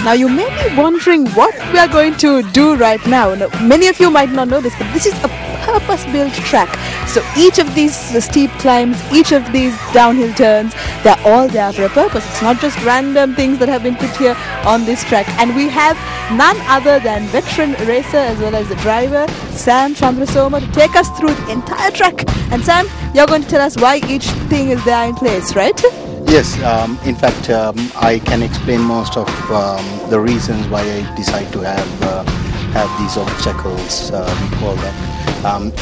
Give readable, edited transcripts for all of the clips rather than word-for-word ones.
Now you may be wondering what we are going to do right now. Now, many of you might not know this, but this is a purpose-built track. So each of these steep climbs, each of these downhill turns, they're all there for a purpose. It's not just random things that have been put here on this track. And we have none other than veteran racer as well as the driver, Sam Chandrasoma, to take us through the entire track. And Sam, you're going to tell us why each thing is there in place, right? Yes, in fact, I can explain most of the reasons why I decide to have these obstacles, we call that,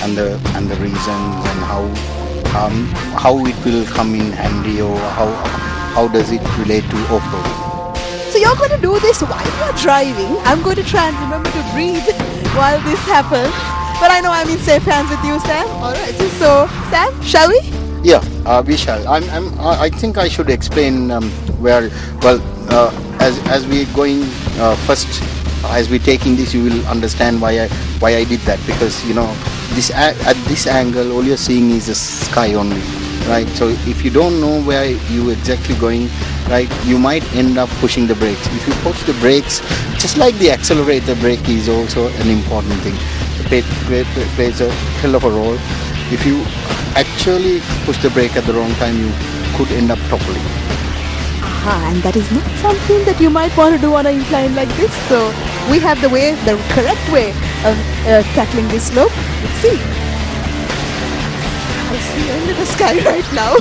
and the reasons and how it will come in handy, or how does it relate to off-road. So you're going to do this while you're driving. I'm going to try and remember to breathe while this happens. But I know I'm in safe hands with you, Sam. All right. So Sam, shall we? Yeah, we shall. I think I should explain where. Well, as we're going first, as we're taking this, you will understand why I did that, because this at this angle, all you're seeing is the sky only, right? So if you don't know where you exactly going, right, you might end up pushing the brakes. If you push the brakes, just like the accelerator brake is also an important thing. It plays a hell of a role. If you actually push the brake at the wrong time, you could end up toppling. And that is not something that you might want to do on an incline like this. So we have the correct way of tackling this slope. Let's see. I see under the sky right now.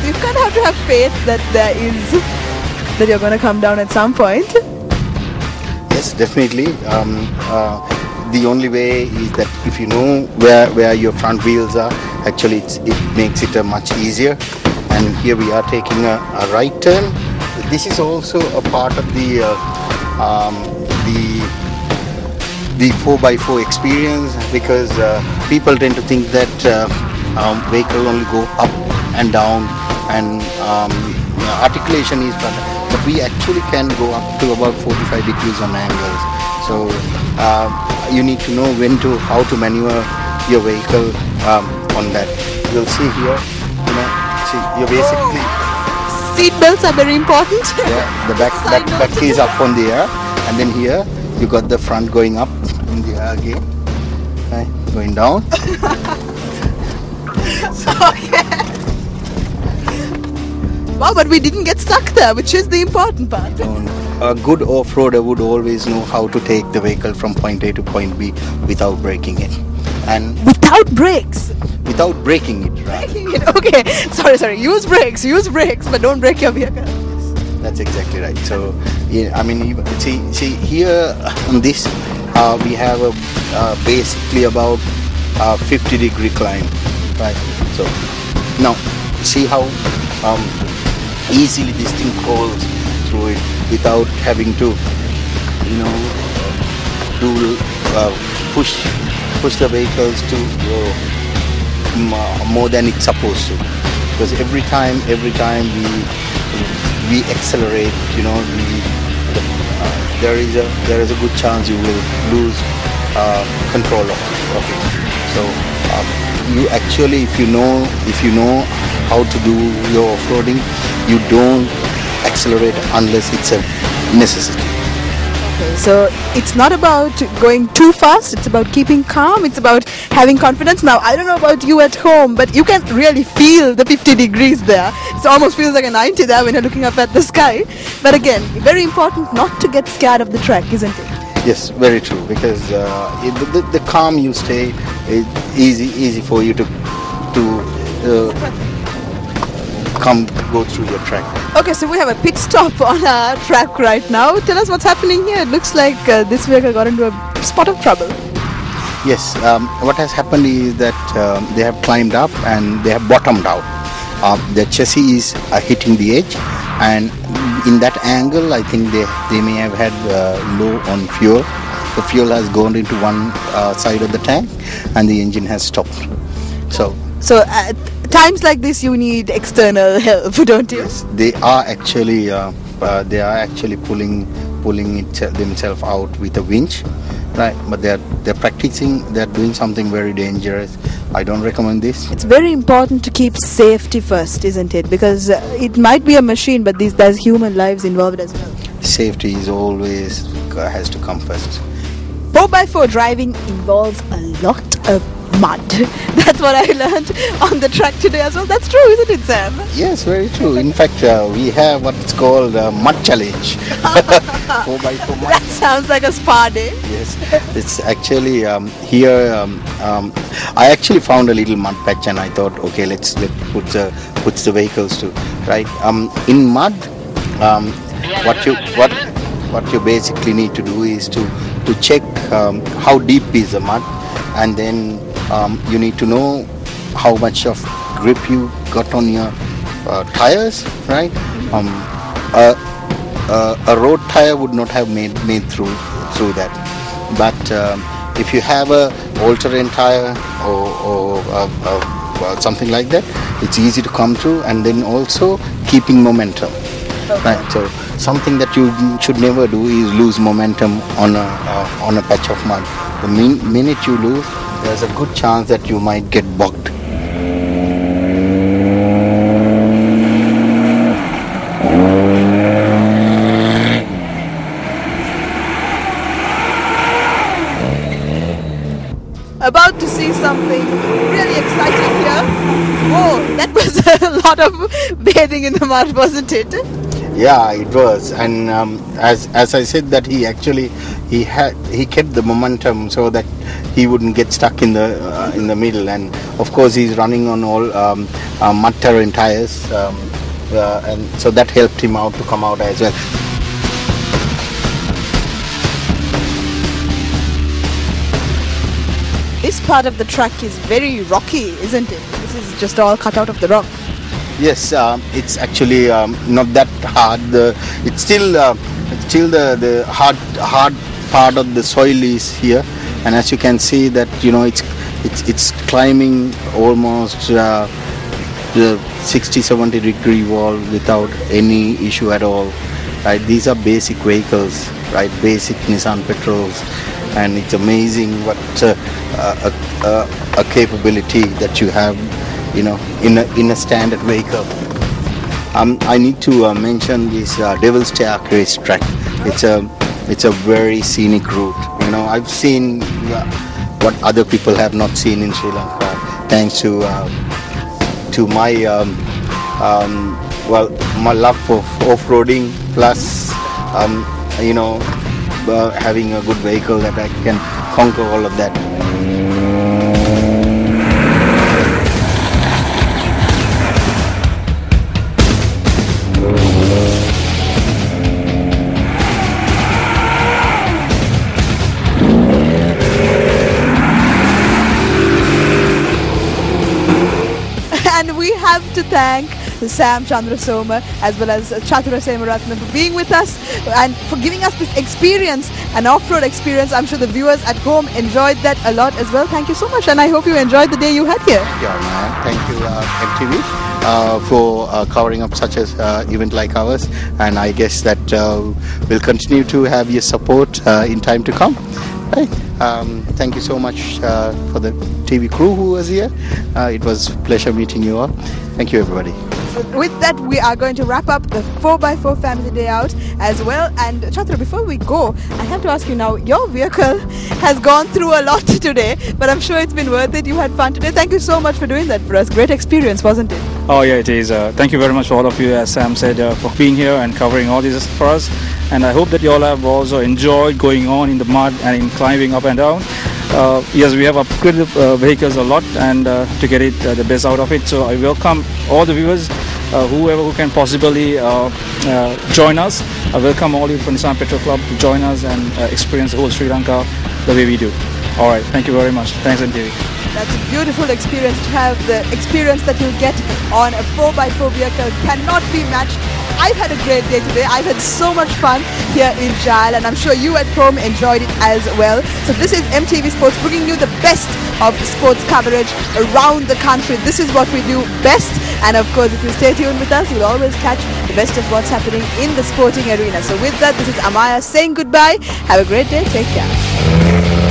You kind of have to have faith that you're going to come down at some point. Yes, definitely. The only way is that if you know where your front wheels are, actually it makes it much easier. And here we are taking a right turn. This is also a part of the 4x4 experience, because people tend to think that vehicle only go up and down, and articulation is better. But we actually can go up to about 45 degrees on angles. So you need to know how to maneuver your vehicle on that. You'll see here, you're basically... Seat belts are very important. Yeah, the back is up on the air, and then here you got the front going up in the air again, right, going down. Okay. Wow, but we didn't get stuck there, which is the important part. A good off-roader would always know how to take the vehicle from point A to point B without breaking it. And without brakes? Without breaking it, right? Breaking it, okay. Sorry. Use brakes, but don't break your vehicle. That's exactly right. So, yeah, I mean, see here on this, we have basically about 50-degree climb, right? So, now, see how easily this thing crawls through it without having to, push the vehicles to more than it's supposed to. Because every time we accelerate, there is a good chance you will lose control of it. So you actually, if you know how to do your off-roading, you don't accelerate unless it's a necessity. Okay, so it's not about going too fast, it's about keeping calm, it's about having confidence. Now, I don't know about you at home, but you can really feel the 50 degrees there. It almost feels like a 90 there when you're looking up at the sky. But again, very important not to get scared of the track, isn't it? Yes, very true, because the calm you stay, it's easy for you to go through your track. Okay, so we have a pit stop on our track right now. Tell us what's happening here. It looks like this vehicle got into a spot of trouble. Yes, what has happened is that they have climbed up and they have bottomed out. The chassis is hitting the edge, and in that angle I think they may have had low on fuel. The fuel has gone into one side of the tank and the engine has stopped. So at times like this you need external help, don't you? Yes, they are actually pulling themselves out with a winch, right? But they're practicing. They're doing something very dangerous. I don't recommend this. It's very important to keep safety first, isn't it? Because it might be a machine, but there's human lives involved as well. Safety is always has to come first. 4x4 driving involves a lot of mud. That's what I learned on the track today as well. That's true, isn't it, Sam? Yes, very true. In fact, we have what it's called mud challenge. 4x4 mud. That sounds like a spa day. Yes, it's actually here. I actually found a little mud patch, and I thought, okay, let's put the vehicles to right. In mud, what you basically need to do is to check how deep is the mud, and then you need to know how much of grip you got on your tires, right? A road tire would not have made through that, but if you have a all-terrain tire or something like that, it's easy to come through, and then also keeping momentum. Okay. Right. So something that you should never do is lose momentum on a patch of mud. The minute you lose, there's a good chance that you might get bogged. About to see something really exciting here. Oh, that was a lot of bathing in the mud, wasn't it? Yeah, it was, and as I said, that he kept the momentum so that he wouldn't get stuck in the middle, and of course he's running on all mud terrain tires, and so that helped him out to come out as well. This part of the track is very rocky, isn't it? This is just all cut out of the rock. Yes, it's actually not that hard. It's still the hard part of the soil is here, and as you can see that it's climbing almost the 60-70 degree wall without any issue at all. Right, these are basic vehicles, right? Basic Nissan petrols, and it's amazing what a capability that you have. In a standard vehicle. I need to mention this Devil's Staircase track. It's a very scenic route. I've seen what other people have not seen in Sri Lanka, thanks to my my love for off-roading, plus having a good vehicle that I can conquer all of that. And we have to thank Sam Chandrasoma as well as Chatura Semaratnam for being with us and for giving us this experience, an off-road experience. I'm sure the viewers at home enjoyed that a lot as well. Thank you so much, and I hope you enjoyed the day you had here. Yeah, man. Thank you, MTV, for covering up such an event like ours, and I guess that we'll continue to have your support in time to come. Right. Thank you so much for the TV crew who was here. It was a pleasure meeting you all. Thank you, everybody. So with that, we are going to wrap up the 4x4 Family Day Out as well. And Chatra, before we go, I have to ask you now, your vehicle has gone through a lot today, but I'm sure it's been worth it. You had fun today. Thank you so much for doing that for us. Great experience, wasn't it? Oh yeah, it is. Thank you very much for all of you, as Sam said, for being here and covering all this for us. And I hope that you all have also enjoyed going on in the mud and in climbing up and down. Yes, we have upgraded vehicles a lot, and to get it the best out of it. So I welcome all the viewers, whoever who can possibly join us. I welcome all you from Nissan Petrol Club to join us and experience the whole Sri Lanka the way we do. All right, thank you very much. Thanks, NTV. That's a beautiful experience. To have the experience that you'll get on a 4x4 vehicle cannot be matched. I've had a great day today. I've had so much fun here in Jaela, and I'm sure you at home enjoyed it as well. So this is MTV Sports, bringing you the best of sports coverage around the country. This is what we do best, and of course, if you stay tuned with us, you'll always catch the best of what's happening in the sporting arena. So with that, this is Amaya saying goodbye. Have a great day. Take care.